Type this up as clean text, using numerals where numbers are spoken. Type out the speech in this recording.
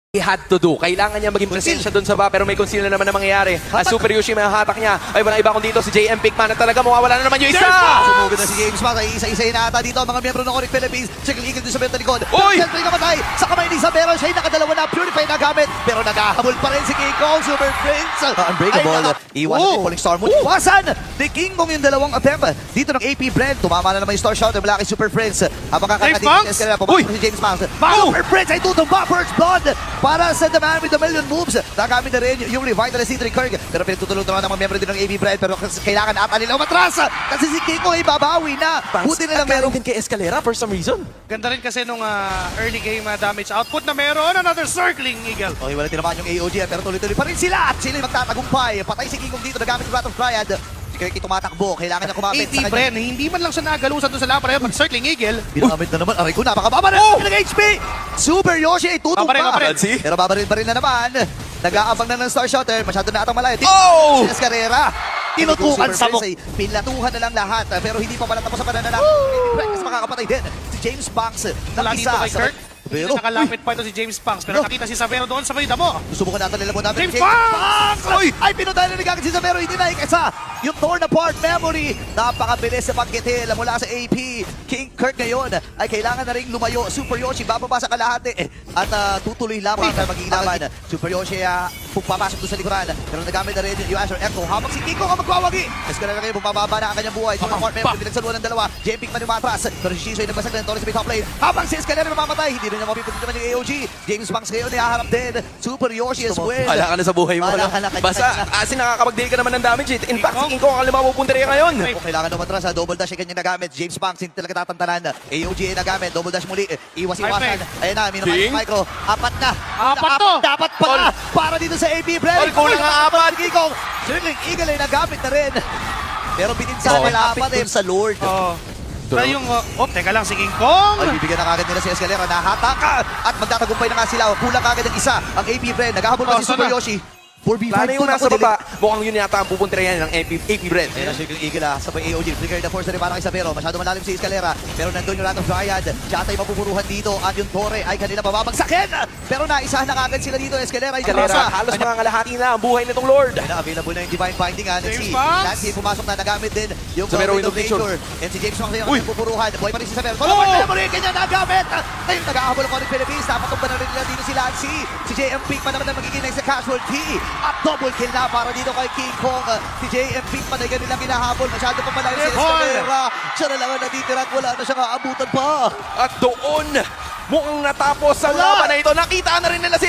He had to do. Kailangan niya maging presensya doon sa ba, pero may conceal na naman na mangyayari. Super Yoshi, may hatak niya. Ay, wala iba kung dito si JM Pickman na talaga mawawala na naman yung isa! Sumugod na si James Max. Isa-isa na ata dito ang mga miyembro ng Onyx Philippines. Check Eagle din sa benta likod. Uy! Sentry namatay sa kamay ni Isabero. Siya yung nakadalawa na Purify na gamit. Pero naghahabol pa rin si King Kong. Super Prince. Unbreakable. Iwan natin Falling Star Moon. Iwasan ni King Kong yung dalawang attempt. Dito ng AP Brand. Tumama na naman yung Star Shot mula kay Super Prince. Habang kakakatingin si James Max. Super Prince ay tutumba. First blood para sa The Man with the Million Moves. Nagamit na rin yung Revitalize ni Kirk. Pero pinagtutulong naman ng mga miyembro din ng AP Brand. Pero kailangan ata nila umatras. Kasi si King Kong ay babawi na. Buti na lang meron din kay Escalera for some reason. Ganda rin kasi nung early game damage output na meron. Another circling Eagle. Okay, wala tinamaan yung AOG pero tuloy-tuloy pa rin sila. At sila magtatagumpay. Patay si King Kong dito. Nagamit yung Wrath of Triad. Si Kirk tumatakbo. Kailangan niya kumapit sa AP kanya. Bren, hindi man lang siya nagalusan doon sa laban. Pag circling Eagle. Binamit na naman. Aray ko, napakababa na. Ng HP. Super Yoshi ay tutok Babarin, pa. babarin. Pero babarin pa rin na naman. Nag-aabang na ng Star Shotter. Masyado na atang malayo. Oh! Si Escarrera. Tinutukan sa mo. Pinatuhan na lang lahat. Pero hindi pa pala tapos sa pananalak. Kasi makakapatay din. Si James Banks. Wala dito kay Kirk. Pero, Nakalapit pa ito si James Punks. Pero nakita si Savero doon sa may damo. susubukan natin nila mo namin. James Banks! Uy! Ay, pinuntahan na agad si Savero. Hindi na ikasa. Yung torn apart memory. Napakabilis sa pag-kitil mula sa AP. King Kirk ngayon ay kailangan na rin lumayo. Super Yoshi bababa sa kalahati. At tutuloy lamang na magiging laban. Super Yoshi papasok doon sa likuran. Pero nagamit na rin yung Azure Echo. Habang si Kiko ang magwawagi. Mas ka na ngayon bumababa na ang kanyang buhay. Torn apart memory. Pinagsaluan ng dalawa. JM Pickman yung matras. Pero si Shiso ay nagbasag ng Torres sa may top lane. Habang si Escalera mamatay. Hindi rin niya mapipitin naman yung AOG. James Banks ngayon ay haharap din. Super Yoshi as well. Wala ka na sa buhay mo. Wala ka na. Basta, kasi nakakapag-deal ka naman ng damage. In fact, si King Kong ang limaw punta rin ngayon. Kung kailangan umatras, double dash ay kanyang nagamit. James Banks hindi talaga tatantanan. AOG ay nagamit. Double dash muli. Iwas-iwasan. Ayan na, minamay King? micro. Apat na. Apat to. Dapat pa na. Para dito sa AP Brand. Tol, kulang nga apat. Kikong. Circling Eagle ay nagamit na rin. Pero bininsa nila apat eh. Sa Lord. Pero yung, teka lang si King Kong. Ay, bibigyan na kagad nila si Escalera. Nahatak at magtatagumpay na nga sila. Kulang kagad ang isa. Ang AP Brand. Naghahabol pa si Super Yoshi. 4v5 Lalo yung nasa baba, mukhang yun yata ang pupunta rin yan ng AP Brand. Ayan na Circling Eagle sabay AOG. Trigger the force na rin para kay Isabero. Masyado malalim si Escalera. Pero nandun yung Wrath of Triad. Siya ay mapupuruhan dito. At yung Torre ay kanila bababagsakin. Pero naisahan na kagad sila dito. Escalera ay Escalera, halos mga kalahati na ang buhay nitong Lord. na available na yung Divine Binding. James Si Banks. Nancy pumasok na nagamit din yung Isabero Wind of Window Nature. And si James Banks Uy. yung pupuruhan. Buhay pa rin si Isabero. Tulong ang memory. Kanya nagamit. Ngayon nag-ahabol ako ng Philippines. Napatumba na rin nila dito si Lancy. Si JM Pickman naman na magiging next sa casualty. At double kill na para dito kay King Kong. Si JM Pickman ay kanilang hinahabol. Masyado pa malayo si Escalera. Siya na lang ang natitira at wala na siyang aabutan pa. At doon, mukhang natapos ang laban na ito. Nakita na rin nila si